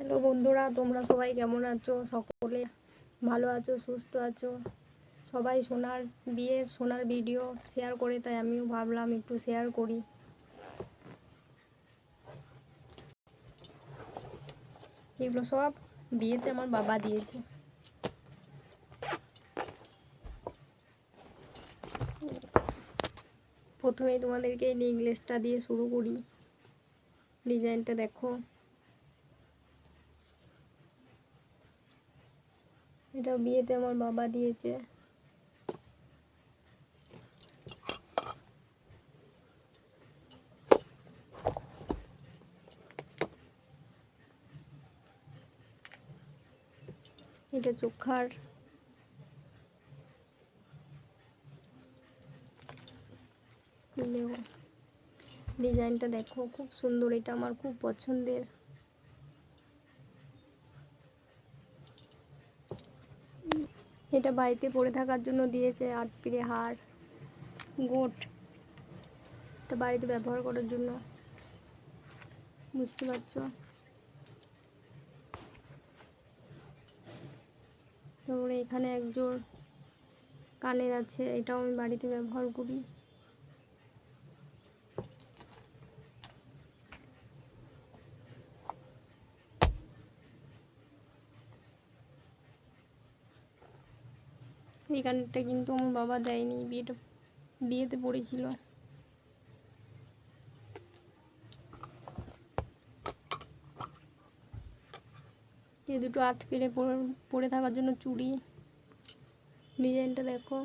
Hello বন্ধুরা, তোমরা সবাই কেমন আছো? সকলে ভালো আছো, সুস্থ আছো? সবাই সোনার ভিডিও শেয়ার করে, তাই আমিও ভাবলাম একটু শেয়ার করি। এগুলো সব বিয়েতে আমার বাবা দিয়েছে। প্রথমেই তোমাদেরকে এই নেকলেসটা দিয়ে শুরু করি। ডিজাইনটা দেখো, এটা বিয়েতে আমার বাবা দিয়েছে। এটা চোখার, ডিজাইনটা দেখো খুব সুন্দর, এটা আমার খুব পছন্দের। এটা বাড়িতে পরে থাকার জন্য দিয়েছে, 8 পিড়ে হার, গোট, এটা বাড়িতে ব্যবহার করার জন্য, বুঝতে পারছো? তারপরে এখানে একজোড় কানের আছে, এটাও আমি বাড়িতে ব্যবহার করি। এই কানেরটা কিন্তু আমার বাবা দেয়নি, বিয়েতে পড়েছিল। এই দুটো 8 পিড়ে পরে থাকার জন্য চুড়ি, ডিজাইনটা দেখো।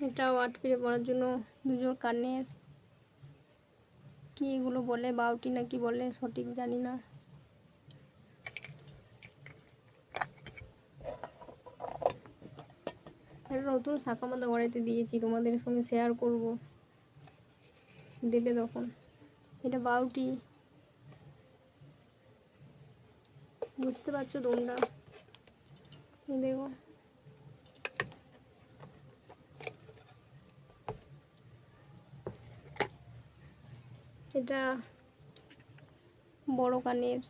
এটাও 8 পিড়ে পরার জন্য দুজোড় কানের, কি এগুলো বলে, বাউটি না কি বলে সঠিক জানি না। একটা নতুন শাখা মাথা গড়াইতে দিয়েছি, তোমাদের সঙ্গে শেয়ার করব, দেবে তখন। এটা বাউটি, বুঝতে পারছো তোমরা? দেখো, এটা বড় কানের,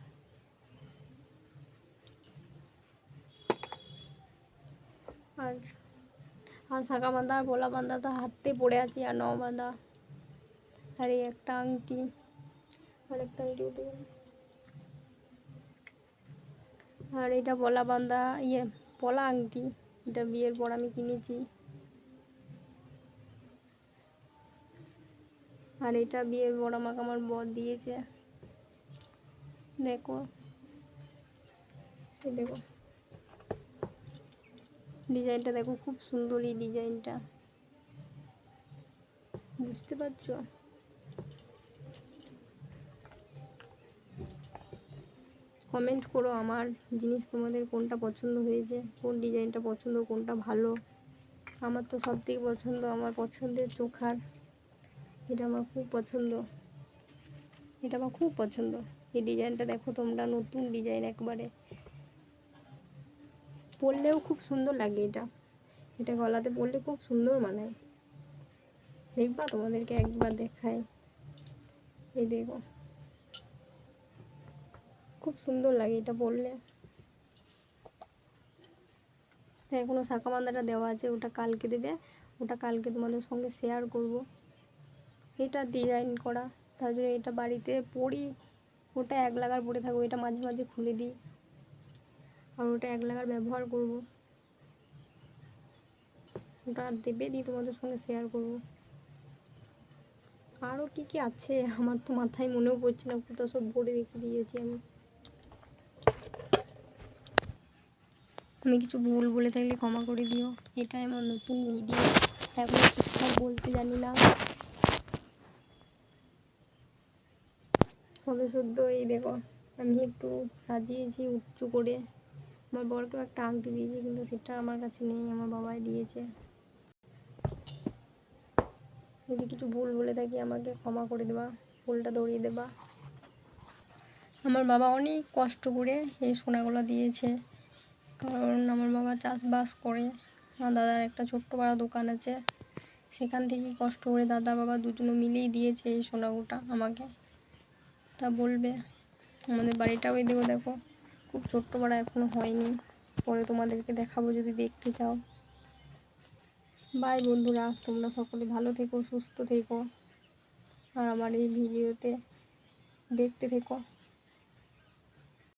আর শাখা বাঁধা আর গলা বাঁধা তো হাতে পড়ে আছি, আর নও বাঁধা, আর এই একটা আংটি, আর একটা আংটি, আর এটা পলা বাঁধা পলা আংটি, এটা বিয়ের পর আমি কিনেছি। আর এটা বিয়ের পর আমাকে আমার বর দিয়েছে। দেখো, দেখো ডিজাইনটা দেখো, খুব সুন্দর এই ডিজাইনটা, বুঝতে পারছো? কমেন্ট করো আমার জিনিস তোমাদের কোনটা পছন্দ হয়েছে, কোন ডিজাইনটা পছন্দ, কোনটা ভালো। আমার তো সব থেকে পছন্দ, আমার পছন্দের চোখার, এটা আমার খুব পছন্দ, এটা আমার খুব পছন্দ। এই ডিজাইনটা দেখো তোমরা, নতুন ডিজাইন একবারে, পরলেও খুব সুন্দর লাগে। এটা গলাতে পরলে খুব সুন্দর মানায়, দেখবা তোমাদেরকে একবার দেখাই। এই দেখো, খুব সুন্দর লাগে এটা পরলে। এখনো শাখা বাঁধাটা দেওয়া আছে, ওটা কালকে দেবে, ওটা কালকে তোমাদের সঙ্গে শেয়ার করব। এটা ডিজাইন করা, তার জন্য এটা বাড়িতে পরি, ওটা 1 লাগার পরে থাকবো, এটা মাঝে মাঝে খুলে দিই, আর ওটা 1 লাগার ব্যবহার করব। ওটা দেবে, দিয়ে তোমাদের সঙ্গে শেয়ার করব। আরও কি কি আছে আমার তো মাথায় মনেও পড়ছে না, কোথাও সব ভরে রেখে দিয়েছি আমি কিছু ভুল বলে থাকলে ক্ষমা করে দিও। এটা আমার নতুন ভিডিও, এখন ঠিকঠাক বলতে জানি না, সবে সদ্য। এই দেখো, আমি একটু সাজিয়েছি উঁচু করে, আমার বরকেও একটা আংটি দিয়েছি, কিন্তু সেটা আমার কাছে নেই, আমার বাবাই দিয়েছে। যদি কিছু ভুল বলে থাকি আমাকে ক্ষমা করে দেবা, ভুলটা ধরিয়ে দেবা। আমার বাবা অনেক কষ্ট করে এই সোনাগুলো দিয়েছে, কারণ আমার বাবা চাষবাস করে। আমার দাদার একটা ছোট্ট পাড়া দোকান আছে, সেখান থেকেই কষ্ট করে দাদা বাবা দুজনে মিলেই দিয়েছে এই সোনাগুলো আমাকে। তা বলবে আমাদের বাড়িটাও এদিকেও দেখো, খুব ছোট্ট পাড়া, এখনও হয়নি, পরে তোমাদেরকে দেখাবো যদি দেখতে চাও। বাই বন্ধুরা, তোমরা সকলে ভালো থেকো, সুস্থ থেকো, আর আমার এই ভিডিওতে দেখতে থেকো।